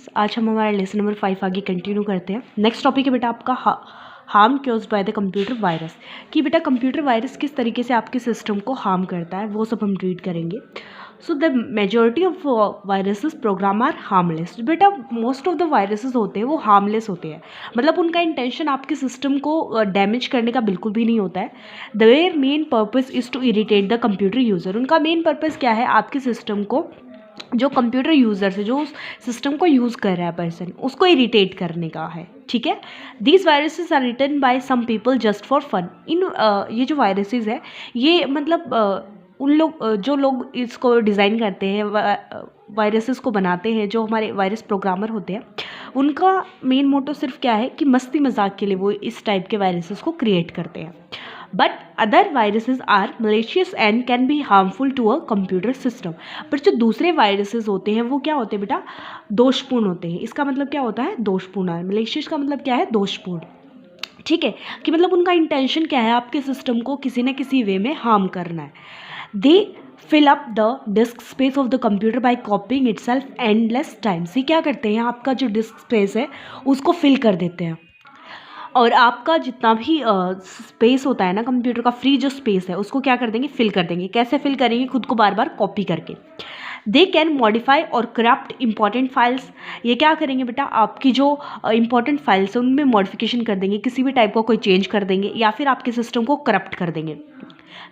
Students, आज हम हमारा लेसन नंबर 5 आगे कंटिन्यू करते हैं। नेक्स्ट टॉपिक है बेटा आपका harm caused by the computer virus. कि बेटा कंप्यूटर वायरस किस तरीके से आपके सिस्टम को हार्म करता है, वो सब हम रीड करेंगे। So the majority of viruses program are harmless. बेटा मोस्ट ऑफ द वायरसेस होते हैं वो हार्मलेस होते हैं, मतलब उनका इंटेंशन आपके सिस्टम को डैमेज करने का बिल्कुल भी नहीं होता है। Their main purpose is to irritate the computer user. उनका मेन पर्पस क्या है, आपके सिस्टम को, जो कंप्यूटर यूज़र से, जो सिस्टम को यूज़ कर रहा है पर्सन, उसको इरिटेट करने का है। ठीक है, these viruses are written by some people just for fun. ये जो वायरसेस है, ये मतलब उन लोग जो लोग इसको डिज़ाइन करते हैं, वायरसेस को बनाते हैं, जो हमारे वायरस प्रोग्रामर होते हैं, उनका मेन मोटो सिर्फ क्या है कि मस्ती मजाक के लिए वो इस टाइप के वायरसेस को क्रिएट करते हैं। But other viruses are malicious and can be harmful to a computer system. पर जो दूसरे वायरसेस होते हैं वो क्या होते हैं बेटा, दोषपूर्ण होते हैं। इसका मतलब क्या होता है, दोषपूर्ण। malicious का मतलब क्या है, दोषपूर्ण। ठीक है, कि मतलब उनका इंटेंशन क्या है, आपके सिस्टम को किसी न किसी वे में हार्म करना है। They fill up the disk space of the computer by copying itself endless times. ये क्या करते हैं, आपका जो डिस्क स्पेस है उसको फिल कर देते हैं, और आपका जितना भी स्पेस होता है ना कंप्यूटर का, फ्री जो स्पेस है उसको क्या कर देंगे, फिल कर देंगे। कैसे फिल करेंगे, खुद को बार बार कॉपी करके। दे कैन मॉडिफाई और करप्ट इंपॉर्टेंट फाइल्स। ये क्या करेंगे बेटा, आपकी जो इंपॉर्टेंट फाइल्स है उनमें मॉडिफिकेशन कर देंगे, किसी भी टाइप का कोई चेंज कर देंगे, या फिर आपके सिस्टम को करप्ट कर देंगे।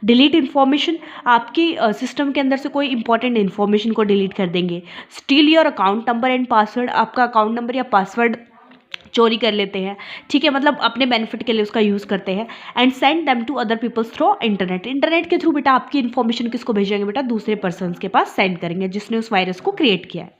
डिलीट इन्फॉर्मेशन, आपकी सिस्टम के अंदर से कोई इंपॉर्टेंट इन्फॉर्मेशन को डिलीट कर देंगे। Steel your account number and password, आपका अकाउंट नंबर या पासवर्ड चोरी कर लेते हैं। ठीक है, मतलब अपने बेनिफिट के लिए उसका यूज़ करते हैं। And send them to other peoples through internet. Internet के थ्रू बेटा आपकी इन्फॉर्मेशन किसको भेजेंगे बेटा, दूसरे पर्सन के पास सेंड करेंगे जिसने उस वायरस को क्रिएट किया है।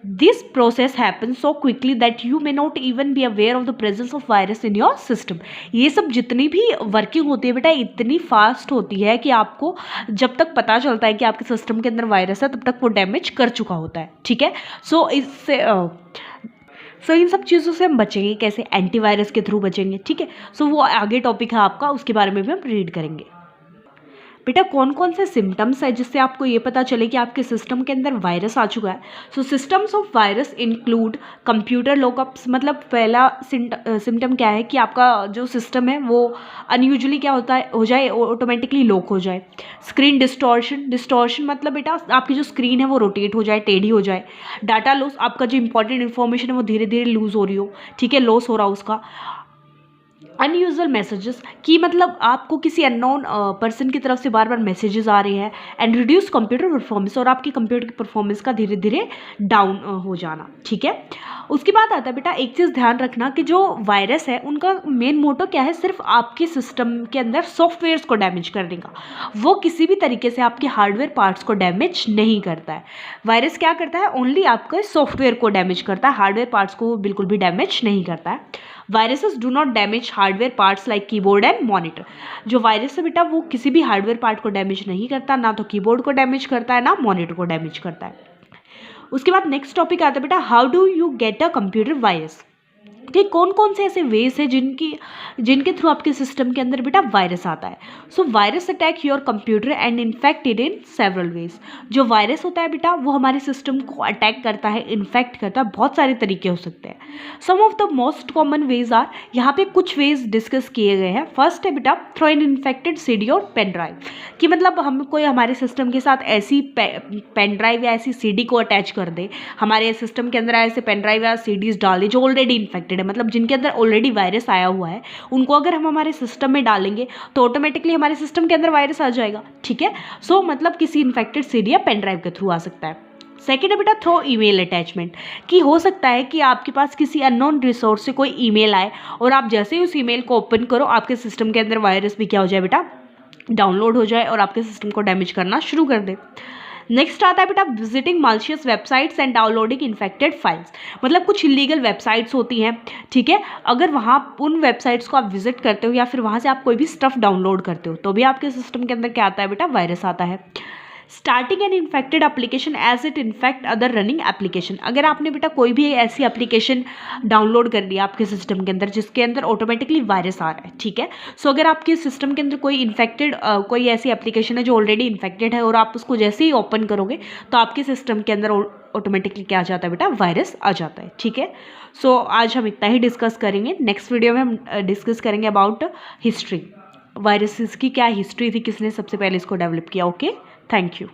This process happen so quickly that you may not even be aware of the presence of virus in your system. ये सब जितनी भी वर्किंग होती है बेटा इतनी फास्ट होती है कि आपको जब तक पता चलता है कि आपके सिस्टम के अंदर वायरस है, तब तक वो डैमेज कर चुका होता है। ठीक है, सो इन सब चीज़ों से हम बचेंगे कैसे, एंटीवायरस के थ्रू बचेंगे। ठीक है, सो वो आगे टॉपिक है आपका, उसके बारे में भी हम रीड करेंगे। बेटा कौन कौन से सिम्टम्स है जिससे आपको ये पता चले कि आपके सिस्टम के अंदर वायरस आ चुका है। So systems of virus include computer lockups. मतलब पहला सिम्टम क्या है कि आपका जो सिस्टम है वो अनयूजुअली क्या होता है, हो जाए, ऑटोमेटिकली लॉक हो जाए। स्क्रीन डिस्टॉर्शन, डिस्टॉर्शन मतलब बेटा आपकी जो स्क्रीन है वो रोटेट हो जाए, टेढ़ी हो जाए। डाटा लॉस, आपका जो इंपॉर्टेंट इन्फॉर्मेशन है वो धीरे धीरे लूज हो रही हो, ठीक है, लॉस हो रहा हो उसका। अनयूजुअल मैसेजेस, कि मतलब आपको किसी अननोन पर्सन की तरफ से बार बार मैसेजेस आ रहे हैं। एंड रिड्यूस कंप्यूटर परफॉर्मेंस, और आपकी कंप्यूटर की परफॉर्मेंस का धीरे धीरे डाउन हो जाना। ठीक है, उसके बाद आता है बेटा एक चीज़ ध्यान रखना कि जो वायरस है उनका मेन मोटो क्या है, सिर्फ आपके सिस्टम के अंदर सॉफ्टवेयर्स को डैमेज करने का। वो किसी भी तरीके से आपके हार्डवेयर पार्ट्स को डैमेज नहीं करता है। वायरस क्या करता है, ओनली आपके सॉफ्टवेयर को डैमेज करता है, हार्डवेयर पार्ट्स को बिल्कुल भी डैमेज नहीं करता है। Viruses do not damage hardware parts like keyboard and monitor. जो वायरस है बेटा वो किसी भी हार्डवेयर पार्ट को डैमेज नहीं करता, ना तो कीबोर्ड को डैमेज करता है, ना मॉनिटर को डैमेज करता है। उसके बाद नेक्स्ट टॉपिक आता है बेटा, how do you get a computer virus. कि कौन कौन से ऐसे वेज है जिनके थ्रू आपके सिस्टम के अंदर बेटा वायरस आता है। सो virus attack your computer and infect it in several ways. जो वायरस होता है बेटा वो हमारे सिस्टम को अटैक करता है, इन्फेक्ट करता है, बहुत सारे तरीके हो सकते हैं। Some of the most common ways are, यहाँ पे कुछ वेज डिस्कस किए गए हैं। फर्स्ट है बेटा थ्रो एन इन्फेक्टेड सीडी और पेन ड्राइव। कि मतलब हम कोई हमारे सिस्टम के साथ ऐसी पेन ड्राइव या ऐसी सीडी को अटैच कर दे, हमारे सिस्टम के अंदर ऐसे पेन ड्राइव या सीडीज डाल दे जो ऑलरेडी इन्फेक्टेड है, मतलब जिनके अंदर ऑलरेडी वायरस आया हुआ है, उनको अगर हम हमारे सिस्टम में डालेंगे तो ऑटोमेटिकली हमारे सिस्टम के अंदर वायरस आ जाएगा। ठीक है, सो मतलब किसी इन्फेक्टेड सीडी या पेन ड्राइव के थ्रू आ सकता है। सेकेंड है बेटा थ्रो ईमेल अटैचमेंट। कि हो सकता है कि आपके पास किसी अननोन रिसोर्स से कोई ईमेल आए, और आप जैसे ही उस ईमेल को ओपन करो आपके सिस्टम के अंदर वायरस भी क्या हो जाए बेटा, डाउनलोड हो जाए और आपके सिस्टम को डैमेज करना शुरू कर दे। नेक्स्ट आता है बेटा visiting malicious websites and downloading infected files. मतलब कुछ इलीगल वेबसाइट्स होती हैं, ठीक है, अगर वहाँ उन वेबसाइट्स को आप विजिट करते हो या फिर वहाँ से आप कोई भी स्टफ डाउनलोड करते हो तो भी आपके सिस्टम के अंदर क्या आता है बेटा, वायरस आता है। Starting an infected application as it infect other running application. अगर आपने बेटा कोई भी ऐसी एप्लीकेशन डाउनलोड कर लिया आपके सिस्टम के अंदर जिसके अंदर ऑटोमेटिकली वायरस आ रहा है, ठीक है। सो अगर आपके सिस्टम के अंदर कोई इन्फेक्टेड कोई ऐसी एप्लीकेशन है जो ऑलरेडी इन्फेक्टेड है और आप उसको जैसे ही ओपन करोगे तो आपके सिस्टम के अंदर ऑटोमेटिकली क्या आ जाता है बेटा, वायरस आ जाता है, ठीक है। सो आज हम इतना ही डिस्कस करेंगे। नेक्स्ट वीडियो में हम डिस्कस करेंगे अबाउट हिस्ट्री, वायरसेस की क्या हिस्ट्री थी, किसने सबसे पहले इसको डेवलप किया। Okay, thank you.